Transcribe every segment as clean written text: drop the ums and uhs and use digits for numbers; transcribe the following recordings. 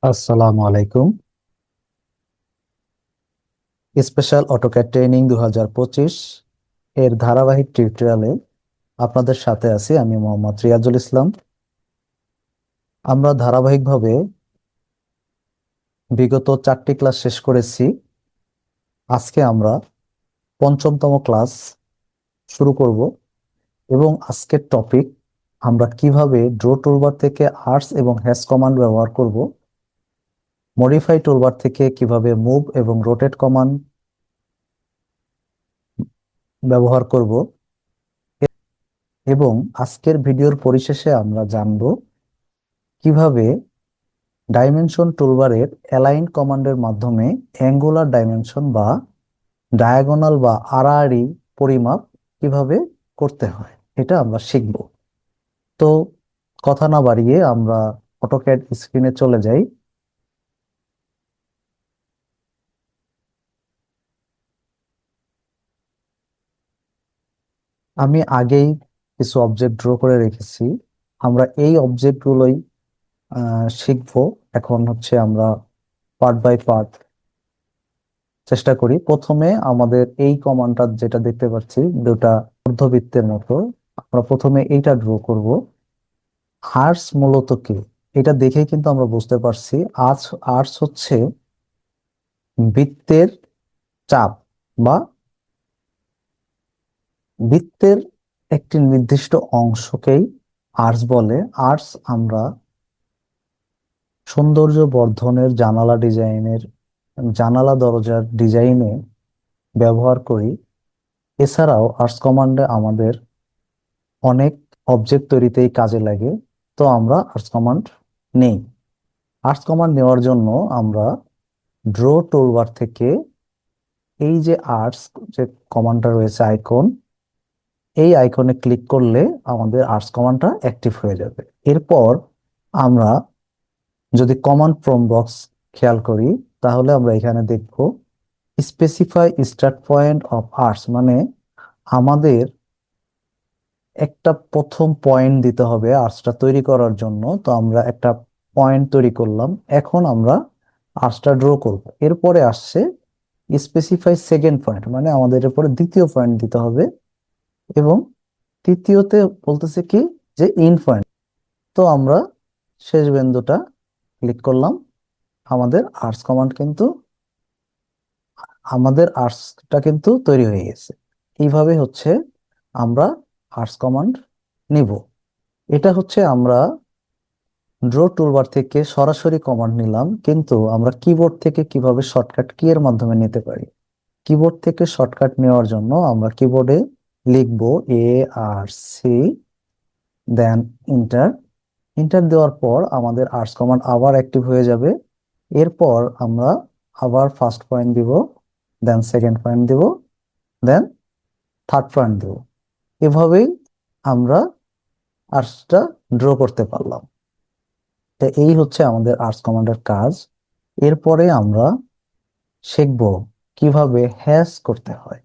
আসসালামু আলাইকুম। Special AutoCAD training 2025 এর ধারাবাহিক টিউটোরিয়ালে আপনাদের সাথে আছি আমি মোহাম্মদ রিয়াজুল ইসলাম। আমরা ধারাবাহিকভাবে বিগত 4টি ক্লাস শেষ করেছি। আজকে আমরা পঞ্চমতম ক্লাস শুরু করব এবং আজকের টপিক আমরা কিভাবে ড্র টুলবার থেকে আর্টস এবং হ্যাশ কমান্ড ব্যবহার করব, মডিফাই টুলবার থেকে কিভাবে মুভ এবং রোটেট কমান্ড ব্যবহার করব এবং আজকের ভিডিওর পরিশেষে আমরা জানব কিভাবে ডাইমেনশন টুলবারের অ্যালাইন কমান্ডের মাধ্যমে অ্যাঙ্গুলার ডাইমেনশন বা ডায়াগোনাল বা আড়াআড়ি পরিমাপ কিভাবে করতে হয়, এটা আমরা শিখব। তো কথা না বাড়িয়ে আমরা অটোক্যাড স্ক্রিনে চলে যাই। আমি আগেই কিছু অবজেক্ট ড্র করে রেখেছি। আমরা এই অবজেক্টগুলোই শিখব। এখন হচ্ছে আমরা পার্ট বাই পার্ট চেষ্টা করি। প্রথমে আমাদের এই কমান্ডটা যেটা দেখতে পাচ্ছি, দুটা ঊর্ধ্ববৃত্তের মতো, আমরা প্রথমে এইটা ড্র করব। আর্টস মূলত কি, এটা দেখেই কিন্তু আমরা বুঝতে পারছি আর্টস আর্টস হচ্ছে বৃত্তের চাপ বা বৃত্তের একটি নির্দিষ্ট অংশকেই আর্টস বলে। আর্টস আমরা সৌন্দর্য বর্ধনের জানালা দরজার ডিজাইনে ব্যবহার করি। এছাড়াও আর্টস কমান্ডে আমাদের অনেক অবজেক্ট তৈরিতেই কাজে লাগে। তো আমরা আর্টস কমান্ড নেই। আর্টস কমান্ড নেওয়ার জন্য আমরা ড্র টুলবার থেকে এই যে আর্টস যে কমান্ডটা রয়েছে আইকন, এই আইকনে ক্লিক করলে আমাদের আর্টস কমান্ডটা অ্যাক্টিভ হয়ে যাবে। এরপর আমরা যদি কমান্ড প্রম্পট বক্স খেয়াল করি, তাহলে আমরা এখানে দেখব specify start point of arts, মানে আমাদের একটা প্রথম পয়েন্ট দিতে হবে আর্চটা তৈরি করার জন্য। তো আমরা একটা পয়েন্ট তৈরি করলাম, এখন আমরা আর্চটা ড্র করব। এরপরে আসছে স্পেসিফাই সেকেন্ড পয়েন্ট, মানে আমাদের এরপরে দ্বিতীয় পয়েন্ট দিতে হবে এবং তৃতীয়তে বলতেছে কি যে ইন পয়েন্ট। তো আমরা শেষ বিন্দুটা ক্লিক করলাম। আমাদের আর্টস কমান্ড কিন্তু আমাদের আর্টসটা কিন্তু তৈরি হয়ে গেছে। এইভাবে হচ্ছে আমরা আর্টস কমান্ড নিব। এটা হচ্ছে আমরা ড্র টুলবার থেকে সরাসরি কমান্ড নিলাম, কিন্তু আমরা কিবোর্ড থেকে কিভাবে শর্টকাট কি এর মাধ্যমে নিতে পারি। কিবোর্ড থেকে শর্টকাট নেওয়ার জন্য আমরা কিবোর্ডে লিখব ARC, দেন ইন্টার। ইন্টার দেওয়ার পর আমাদের আর্টস কমান্ড আবার অ্যাক্টিভ হয়ে যাবে। এরপর আমরা আবার ফার্স্ট পয়েন্ট দিব, দেন সেকেন্ড পয়েন্ট দিব, দেন থার্ড পয়েন্ট দিব। এভাবেই আমরা আর্টসটা ড্র করতে পারলাম। তো এই হচ্ছে আমাদের আর্টস কমান্ডের কাজ। এরপরে আমরা শিখব কিভাবে হ্যাশ করতে হয়।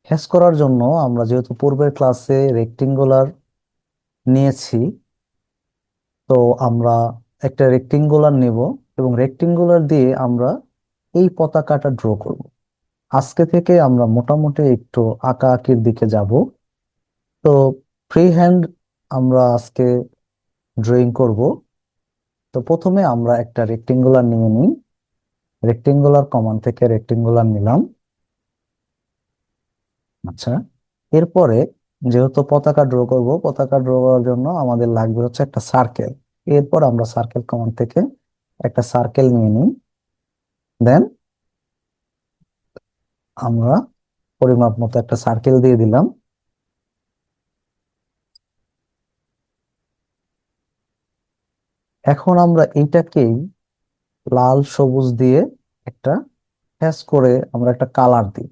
হ্যাশ করার জন্য আমরা যেহেতু পূর্বের ক্লাসে রেক্টেঙ্গুলার নিয়েছি, তো আমরা একটা রেক্টেঙ্গুলার নেব এবং রেক্টেঙ্গুলার দিয়ে আমরা এই পতাকাটা ড্র করব। আজকে থেকে আমরা মোটামুটি একটু আঁকা আঁকির দিকে যাব। তো ফ্রি হ্যান্ড আমরা আজকে ড্রয়িং করব। তো প্রথমে আমরা একটা রেক্টেঙ্গুলার নিয়ে নিই। রেক্টেঙ্গুলার কমান্ড থেকে রেক্টেঙ্গুলার নিলাম। আচ্ছা, এরপরে যেহেতু পতাকা ড্র করব, পতাকা ড্র করার জন্য আমাদের লাগবে হচ্ছে একটা সার্কেল। এরপর আমরা সার্কেল কমান্ড থেকে একটা সার্কেল নিয়ে নিই। দেন আমরা পরিমাপ মতো একটা সার্কেল দিয়ে দিলাম। এখন আমরা এইটাকেই লাল সবুজ দিয়ে একটা হ্যাশ করে আমরা একটা কালার দিই।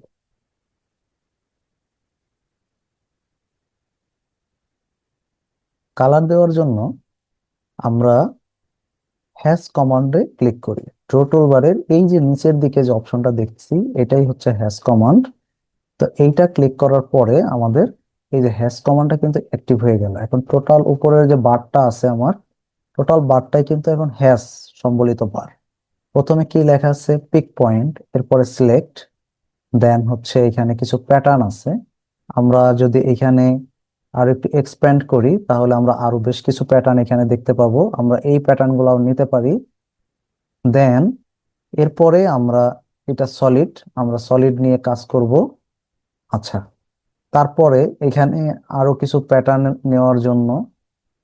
কালার দেওয়ার জন্য আমরা হ্যাশ কমান্ডে ক্লিক করি। ড্র টুলবারের এই যে নিচের দিকে যে অপশনটা দেখছি, এটাই হচ্ছে হ্যাশ কমান্ড। তো এইটা ক্লিক করার পরে আমাদের এই যে হ্যাশ কমান্ডটা কিন্তু অ্যাক্টিভ হয়ে গেল। এখন টোটাল উপরের যে বারটা আছে আমার, টোটাল বারটাই কিন্তু এখন হ্যাশ সম্বলিত বার। প্রথমে কি লেখা আছে, পিক পয়েন্ট, এরপরে সিলেক্ট, দেন হচ্ছে এখানে কিছু প্যাটার্ন আছে। আমরা যদি এখানে আর একটু এক্সপ্যান্ড করি তাহলে আমরা আরো বেশ কিছু প্যাটার্ন এখানে দেখতে পাবো, আমরা এই প্যাটার্ন গুলাও নিতে পারি। দেন এরপরে আমরা এটা সলিড, আমরা সলিড নিয়ে কাজ করব। আচ্ছা, তারপরে এখানে আরো কিছু প্যাটার্ন নেওয়ার জন্য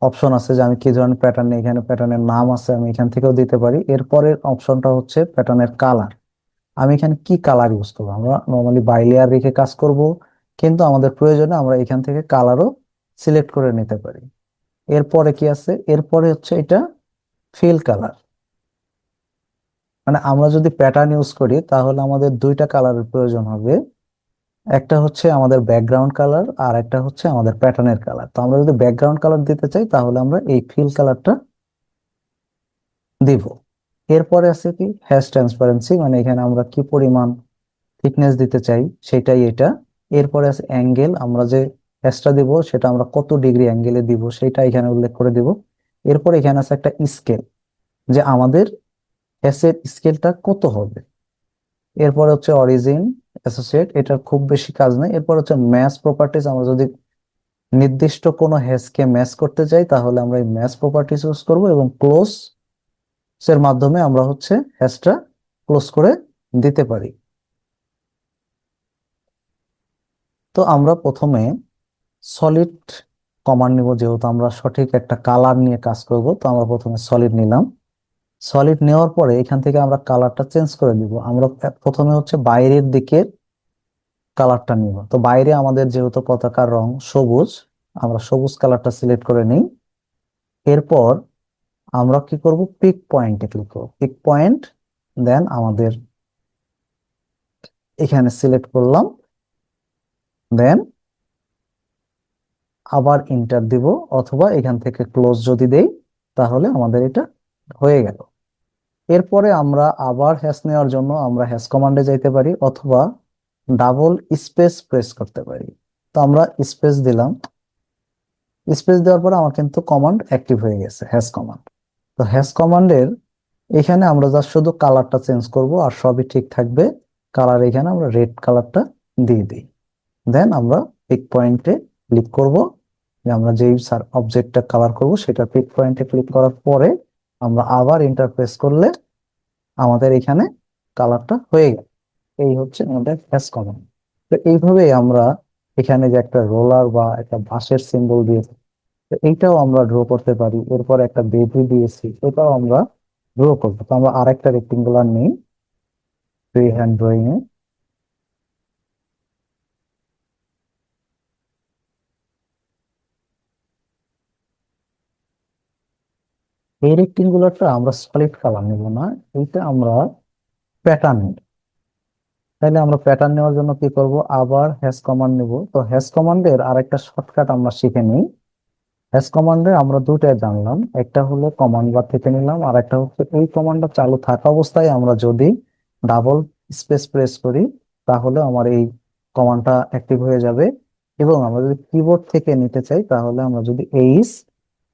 অপশন আছে, যে আমি কি ধরনের প্যাটার্ন নেই, এখানে প্যাটার্নের নাম আছে, আমি এখান থেকেও দিতে পারি। এরপরের অপশনটা হচ্ছে প্যাটার্নের কালার। আমি এখানে কি কালার ইউজ করবো, আমরা নর্মালি বাইলেয়ার রেখে কাজ করব, কিন্তু আমাদের প্রয়োজনে আমরা এখান থেকে কালারও সিলেক্ট করে নিতে পারি। এরপরে কি আছে, এরপরে হচ্ছে এটা ফিল কালার। মানে আমরা যদি প্যাটার্ন ইউজ করি তাহলে আমাদের দুইটা কালারের প্রয়োজন হবে, একটা হচ্ছে আমাদের ব্যাকগ্রাউন্ড কালার আর একটা হচ্ছে আমাদের প্যাটার্নের কালার। তো আমরা যদি ব্যাকগ্রাউন্ড কালার দিতে চাই তাহলে আমরা এই ফিল কালারটা দিব। এরপরে আছে কি হ্যাশ ট্রান্সপারেন্সি, মানে এখানে আমরা কি পরিমাণ থিকনেস দিতে চাই সেটাই এটা। এরপরে আছে অ্যাঙ্গেল, আমরা যে হ্যাশটা দিব সেটা আমরা কত ডিগ্রি অ্যাঙ্গেলে দিব সেটা এখানে উল্লেখ করে দিব। এরপর এখানে আছে একটা স্কেল, যে আমাদের হ্যাশের স্কেলটা কত হবে। এরপরে হচ্ছে অরিজিন, অ্যাসোসিয়েট, এটা খুব বেশি কাজ নেই। এরপর হচ্ছে ম্যাচ প্রপার্টিজ, আমরা যদি নির্দিষ্ট কোনো হ্যাশকে ম্যাচ করতে চাই তাহলে আমরা এই ম্যাচ প্রপার্টিজ ইউজ করব, এবং ক্লোজ এর মাধ্যমে আমরা হচ্ছে হ্যাশটা ক্লোজ করে দিতে পারি। তো আমরা প্রথমে সলিড কমান্ড নিব, যেহেতু আমরা সঠিক একটা কালার নিয়ে কাজ করব। তো আমরা প্রথমে সলিড নিলাম। সলিড নেওয়ার পরে এখান থেকে আমরা কালারটা চেঞ্জ করে দিব। আমরা প্রথমে হচ্ছে বাইরের দিকের কালারটা নিব। তো বাইরে আমাদের যেহেতু পতাকার রং সবুজ, আমরা সবুজ কালারটা সিলেক্ট করে নিই। এরপর আমরা কি করব, পিক পয়েন্টে ক্লিক করব, পিক পয়েন্ট, দেন আমাদের এখানে সিলেক্ট করলাম, দেন আবার ইন্টার দিব, অথবা এখান থেকে ক্লোজ যদি দেই তাহলে আমাদের এটা হয়ে গেল। এরপরে আমরা আবার হ্যাশ নেওয়ার জন্য আমরা হ্যাশ কমান্ডে যাইতে পারি, অথবা ডাবল স্পেস প্রেস করতে পারি। তো আমরা স্পেস দিলাম, স্পেস দেওয়ার পরে আমার কিন্তু কমান্ড অ্যাক্টিভ হয়ে গেছে, হ্যাশ কমান্ড। তো হ্যাশ কমান্ডের এখানে আমরা জাস্ট শুধু কালারটা চেঞ্জ করব, আর সবই ঠিক থাকবে। কালার এখানে আমরা রেড কালারটা দিয়ে দিই। দেন আমরা পিক পয়েন্টে ক্লিক করব, যে আমরা যেই অবজেক্টটা কালার করব সেটা পিক পয়েন্টে ক্লিক করার পরে আমরা আবার ইন্টারপ্রেস করলে আমাদের এখানে কালারটা হয়ে গেল। এই হচ্ছে আমাদের হ্যাশ কমান্ড। তো এইভাবে আমরা এখানে যে একটা রোলার বা একটা বাঁশের সিম্বল দিয়েছি, তো এইটাও আমরা ড্র করতে পারি। এরপর একটা বেদি দিয়েছি, এটাও আমরা ড্র করবো। তো আমরা আরেকটা রেক্টেঙ্গুলার নিই ফ্রি হ্যান্ড ড্রয়িং এ। এই রেক্টেঙ্গুলারটা আমরা সলিড কালার নিব না, এইটা আমরা প্যাটার্ন নিব। তাহলে আমরা প্যাটার্ন নেওয়ার জন্য কি করব, আবার হ্যাশ কমান্ড নিব। তো হ্যাশ কমান্ডের আরেকটা শর্টকাট আমরা শিখে নিই। হ্যাশ কমান্ডে আমরা দুটাই জানলাম, একটা হলো কমান্ড বার থেকে নিলাম, আর একটা হচ্ছে এই কমান্ডটা চালু থাকা অবস্থায় আমরা যদি ডাবল স্পেস প্রেস করি তাহলে আমার এই কমান্ডটা অ্যাক্টিভ হয়ে যাবে। এবং আমরা যদি কিবোর্ড থেকে নিতে চাই তাহলে আমরা যদি এইচ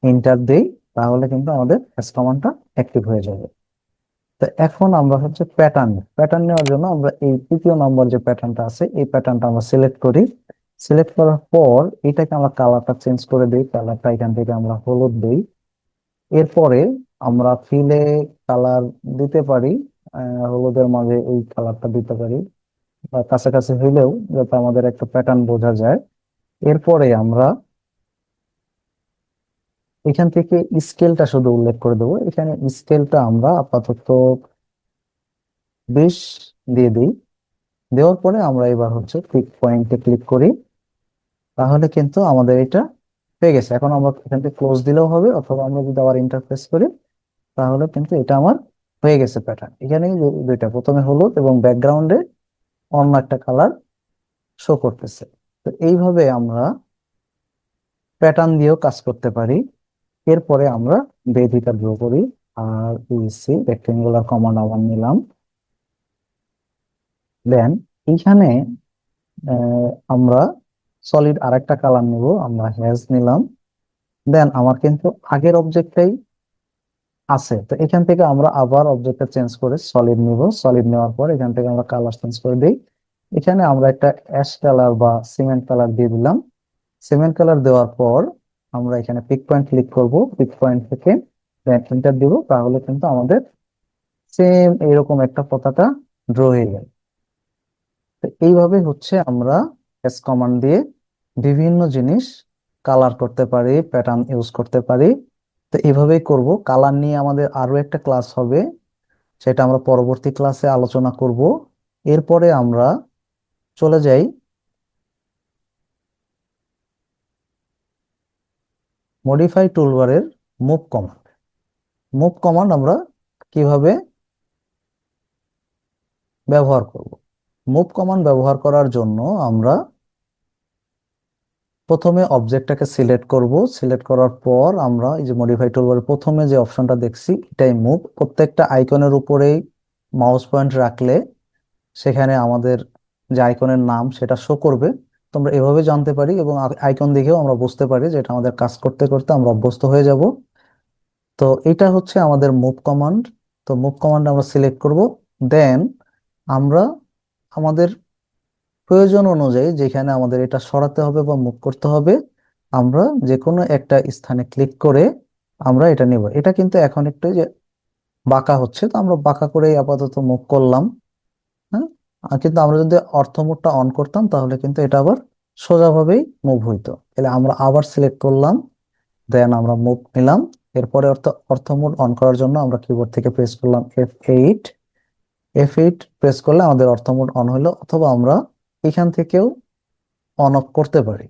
এন্টার দেই তাহলে কিন্তু আমাদের হ্যাশ কমান্ডটা অ্যাক্টিভ হয়ে যাবে। তো এখন আমরা হচ্ছে প্যাটার্ন, প্যাটার্ন নেওয়ার জন্য আমরা এই তৃতীয় নম্বর যে প্যাটার্নটা আছে এই প্যাটার্নটা আমরা সিলেক্ট করি। সিলেক্ট করার পর এটাকে আমরা কালারটা চেঞ্জ করে দিই, কালারটা এখান থেকে আমরা হলুদ দিই। এরপরে আমরা ফিলে কালার দিতে পারি, হলুদের মাঝে এই কালারটা দিতে পারি, বা কাছাকাছি হইলেও যাতে আমাদের একটা প্যাটার্ন বোঝা যায়। এরপরে আমরা এখান থেকে স্কেলটা শুধু উল্লেখ করে দেবো, এখানে স্কেলটা আমরা আপাতত 20 দিয়ে দিই। দেওয়ার পরে আমরা এবার হচ্ছে ক্লিক পয়েন্টে ক্লিক করি, তাহলে কিন্তু আমাদের এটা হয়ে গেছে। এখন আমরা এখান থেকে ক্লোজ দিলেও হবে, অথবা আমরা যদি আবার ইন্টারফেস করি তাহলে কিন্তু এটা আমার হয়ে গেছে প্যাটার্ন। এখানে দুইটা, প্রথমে হলুদ এবং ব্যাকগ্রাউন্ডে অন্য একটা কালার শো করতেছে। তো এইভাবে আমরা প্যাটার্ন দিয়েও কাজ করতে পারি। এরপরে আমরা বেদিকা ড্র করি, আর ইসি রেক্টেঙ্গুলার কমান্ড আবার নিলাম। দেন এইখানে আমরা সলিড আরেকটা কালার নিব, আমরা হ্যাজ নিলাম। দেন আমার কিন্তু আগের অবজেক্টটাই আছে। তো এখান থেকে আমরা আবার অবজেক্টটা চেঞ্জ করে সলিড নিব, সলিড নেওয়ার পর এখান থেকে আমরা কালার চেঞ্জ করে দিই। এখানে আমরা একটা অ্যাশ কালার বা সিমেন্ট কালার দিয়ে দিলাম। সিমেন্ট কালার দেওয়ার পর আমরা এখানে পিক পয়েন্ট ক্লিক করব, পিক পয়েন্ট থেকে এন্টার দিব, তাহলে কিন্তু আমাদের সেম এরকম একটা পতাকা ড্র হয়ে গেল। তো এইভাবে হচ্ছে আমরা এস কমান্ড দিয়ে বিভিন্ন জিনিস কালার করতে পারি, প্যাটার্ন ইউজ করতে পারি। তো এইভাবেই করব। কালার নিয়ে আমাদের আরো একটা ক্লাস হবে, সেটা আমরা পরবর্তী ক্লাসে আলোচনা করব। এরপরে আমরা চলে যাই মডিফাই টুলবারের মুভ কমান্ড। মুভ কমান্ড আমরা কিভাবে ব্যবহার করব। মুভ কমান্ড ব্যবহার করার জন্য আমরা প্রথমে অবজেক্টটাকে সিলেক্ট করব। সিলেক্ট করার পর আমরা এই যে মডিফাই টুলবারের প্রথমে যে অপশনটা দেখছি এটাই মুভ। প্রত্যেকটা আইকনের উপরেই মাউস পয়েন্ট রাখলে সেখানে আমাদের যে আইকনের নাম সেটা শো করবে। তো আমরা এভাবে জানতে পারি এবং আইকন দেখেও আমরা বুঝতে পারি যে এটা আমাদের কাজ করতে করতে আমরা অভ্যস্ত হয়ে যাব। তো এটা হচ্ছে আমাদের মুভ কমান্ড। তো মুভ কমান্ড আমরা সিলেক্ট করব। দেন আমরা আমাদের প্রয়োজন অনুযায়ী যেখানে আমাদের এটা সরাতে হবে বা মুভ করতে হবে, আমরা যে কোনো একটা স্থানে ক্লিক করে আমরা এটা নিব। এটা কিন্তু এখন একটু যে বাঁকা হচ্ছে, তো আমরা বাঁকা করেই আপাতত মুভ করলাম। হ্যাঁ, কিন্তু আমরা যদি অর্থ মোডটা অন করতাম তাহলে কিন্তু এটা আবার সোজাভাবেই মুভ হইতো। তাহলে আমরা আবার সিলেক্ট করলাম, দেন আমরা মুভ নিলাম। এরপরে অর্থ অর্থ মোড অন করার জন্য আমরা কিবোর্ড থেকে প্রেস করলাম F8। F8 প্রেস করলে আমাদের অর্থ মোড অন হলো, অথবা আমরা এখান থেকেও অন অফ করতে পারি।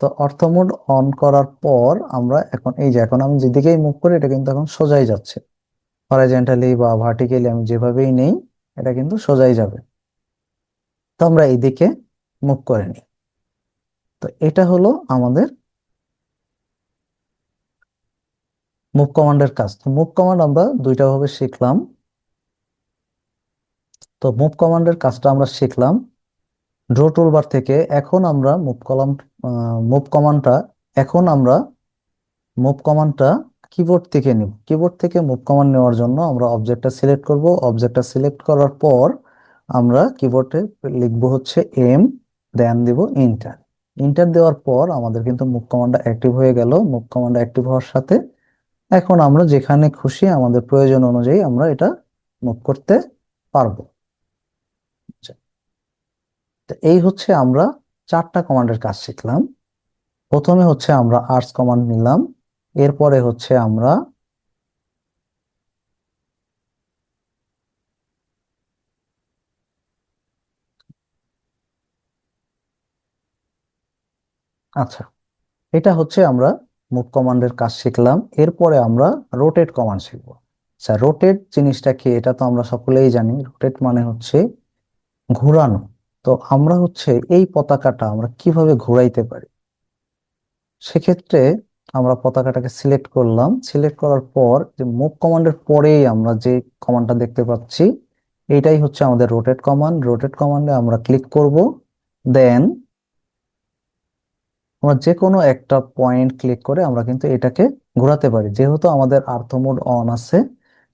তো অর্থ মোড অন করার পর আমরা এখন এই যে এখন আমি যেদিকেই মুভ করি এটা কিন্তু এখন সোজাই যাচ্ছে। হরাইজন্টালি বা ভার্টিক্যালি আমি যেভাবেই নেই এটা কিন্তু সোজাই যাবে। তো আমরা এইদিকে মুভ করে নিই। তো এটা হলো আমাদের মুভ কমান্ডের কাজ। তো মুভ কমান্ড আমরা দুইটা ভাবে শিখলাম। তো মুভ কমান্ডের কাজটা আমরা শিখলাম ড্র টুলবার থেকে। এখন আমরা মুভ কমান্ডটা এখন আমরা মুভ কমান্ডটা কিবোর্ড থেকে নিব। কিবোর্ড থেকে মুভ কমান্ড নেওয়ার জন্য আমরা অবজেক্টটা সিলেক্ট করব। অবজেক্টটা সিলেক্ট করার পর আমরা কিবোর্ডে লিখব হচ্ছে এম, দেন দিব ইন্টার। ইন্টার দেওয়ার পর আমাদের কিন্তু মুভ কমান্ডটা অ্যাক্টিভ হয়ে গেল। মুভ কমান্ড অ্যাক্টিভ হওয়ার সাথে এখন আমরা যেখানে খুশি আমাদের প্রয়োজন অনুযায়ী আমরা এটা মুভ করতে পারবো। আচ্ছা, তো এই হচ্ছে আমরা চারটা কমান্ডের কাজ শিখলাম। প্রথমে হচ্ছে আমরা আর্টস কমান্ড নিলাম। এরপরে হচ্ছে আমরা আচ্ছা, এটা হচ্ছে আমরা মুভ কমান্ডের কাজ শিখলাম। এরপরে আমরা রোটেট কমান্ড শিখবো। আচ্ছা, রোটেট জিনিসটা কি এটা তো আমরা সকলেই জানি। রোটেট মানে হচ্ছে ঘোরানো। তো আমরা হচ্ছে এই পতাকাটা আমরা কিভাবে ঘোরাইতে পারি, সেক্ষেত্রে আমরা পতাকাটাকে সিলেক্ট করলাম। সিলেক্ট করার পর যে মুভ কমান্ডের পরেই আমরা যে কমান্ডটা দেখতে পাচ্ছি এটাই হচ্ছে আমাদের রোটেট কমান্ড। রোটেট কমান্ডে আমরা ক্লিক করব। দেন আমরা যে কোনো একটা পয়েন্ট ক্লিক করে আমরা কিন্তু এটাকে ঘোরাতে পারি। যেহেতু আমাদের আর্থ মোড অন আছে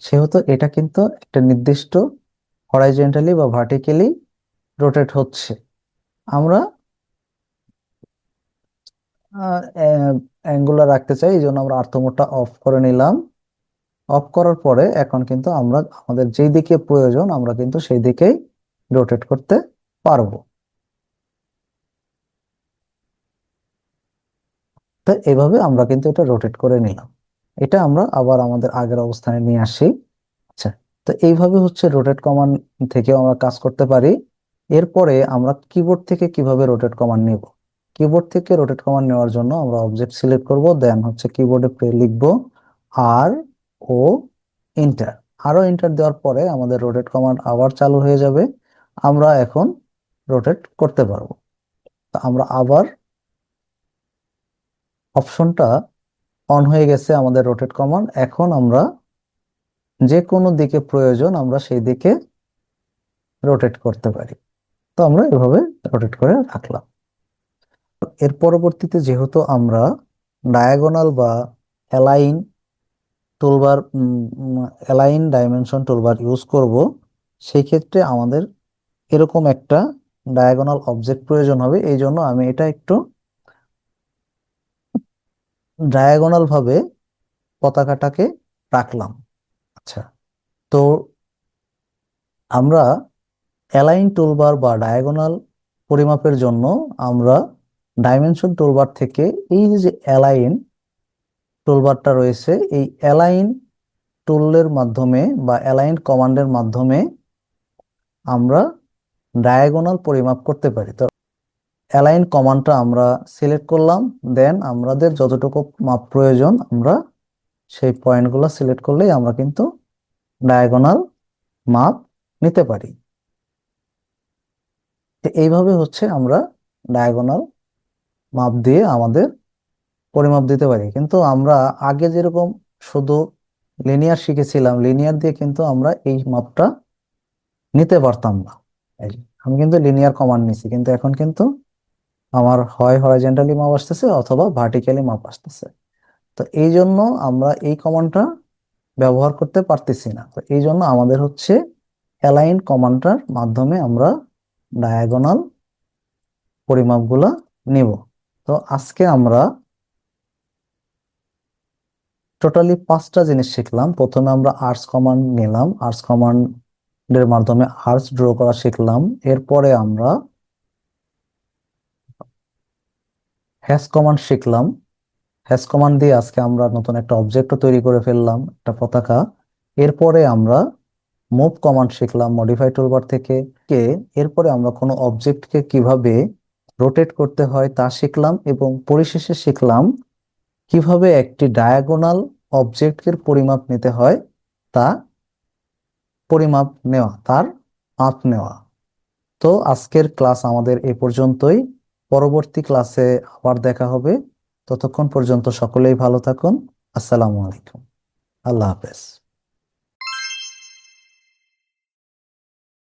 সেহেতু এটা কিন্তু একটা নির্দিষ্ট হরাইজন্টালি বা ভার্টিক্যালি রোটেট হচ্ছে। আমরা অ্যাঙ্গুলার রাখতে চাই, এই জন্য আমরা আর্থ মোডটা অফ করে নিলাম। অফ করার পরে এখন কিন্তু আমরা আমাদের যেই দিকে প্রয়োজন আমরা কিন্তু সেই দিকেই রোটেট করতে পারবো। তো এভাবে আমরা কিন্তু এটা রোটেট করে নিলাম। এটা আমরা আবার আমাদের আগের অবস্থানে নিয়ে আসি। আচ্ছা, তো এইভাবে হচ্ছে রোটেট কমান্ড থেকেও আমরা কাজ করতে পারি। এরপরে আমরা কিবোর্ড থেকে কিভাবে রোটেট কমান্ড নিব। কিবোর্ড থেকে রোটেট কমান্ড নেওয়ার জন্য আমরা অবজেক্ট সিলেক্ট করব, দেন হচ্ছে কিবোর্ডে লিখব আর ও ইন্টার। আরো ইন্টার দেওয়ার পরে আমাদের রোটেট কমান্ড আবার চালু হয়ে যাবে। আমরা এখন রোটেট করতে পারবো। তো আমরা আবার অপশনটা অন হয়ে গেছে আমাদের রোটেট কমান্ড। এখন আমরা যে কোনো দিকে প্রয়োজন আমরা সেই দিকে রোটেট করতে পারি। তো আমরা এভাবে রোটেট করে রাখলাম। এর পরবর্তীতে যেহেতু আমরা ডায়াগোনাল বা align toolbar align dimension toolbar use করব, সেই ক্ষেত্রে আমাদের এরকম একটা ডায়াগোনাল অবজেক্ট প্রয়োজন হবে। এই জন্য আমি এটা একটু ডায়াগোনাল ভাবে পতাকাটাকে রাখলাম। আচ্ছা, তো আমরা অ্যালাইন টুলবার বা ডায়াগোনাল পরিমাপের জন্য আমরা ডাইমেনশন টুলবার থেকে এই যে অ্যালাইন টুলবারটা রয়েছে, এই অ্যালাইন টুলের মাধ্যমে বা অ্যালাইন কমান্ডের মাধ্যমে আমরা ডায়াগোনাল পরিমাপ করতে পারি। তো অ্যালাইন কমান্ডটা আমরা সিলেক্ট করলাম, দেন আমাদের যতটুকু মাপ প্রয়োজন আমরা সেই পয়েন্টগুলো সিলেক্ট করলেই আমরা কিন্তু ডায়াগোনাল মাপ নিতে পারি। তো এইভাবে হচ্ছে আমরা ডায়াগোনাল মাপ দিয়ে আমাদের পরিমাপ দিতে পারি। কিন্তু আমরা আগে যেরকম শুধু লিনিয়ার শিখেছিলাম, লিনিয়ার দিয়ে কিন্তু আমরা এই মাপটা নিতে পারতাম না। এই যে আমি কিন্তু লিনিয়ার কমান্ড নিছি, কিন্তু এখন কিন্তু আমার হয় হরাইজন্টালি মাপ আসতেছে অথবা ভার্টিক্যালি মাপ আসতেছে। তো এই জন্য আমরা এই কমান্ডটা ব্যবহার করতে পারতেছি না। তো এই জন্য আমাদের হচ্ছে অ্যালাইন কমান্ডটার মাধ্যমে আমরা ডায়াগোনাল পরিমাপগুলা নিব। তো আজকে আমরা টোটালি 5টা জিনিস শিখলাম। প্রথমে আমরা আর্টস কমান্ড নিলাম, আর্টস কমান্ডের মাধ্যমে আর্টস ড্র করা শিখলাম। এরপরে আমরা হ্যাশ কমান্ড শিখলাম, হ্যাশ কমান্ড দিয়ে আজকে আমরা নতুন একটা অবজেক্টও তৈরি করে ফেললাম, একটা পতাকা। এরপরে আমরা মুভ কমান্ড শিখলাম মডিফাই টুলবার থেকে। এরপরে আমরা কোনো অবজেক্টকে কিভাবে রোটেট করতে হয় তা শিখলাম, এবং পরিশেষে শিখলাম কিভাবে একটি ডায়াগোনাল অবজেক্টের পরিমাপ নিতে হয়, তা পরিমাপ নেওয়া, তার মাপ নেওয়া। তো আজকের ক্লাস আমাদের এ পর্যন্তই। পরবর্তী ক্লাসে আবার দেখা হবে। ততক্ষণ পর্যন্ত সকলেই ভালো থাকুন। আসসালামু আলাইকুম। আল্লাহ হাফেজ।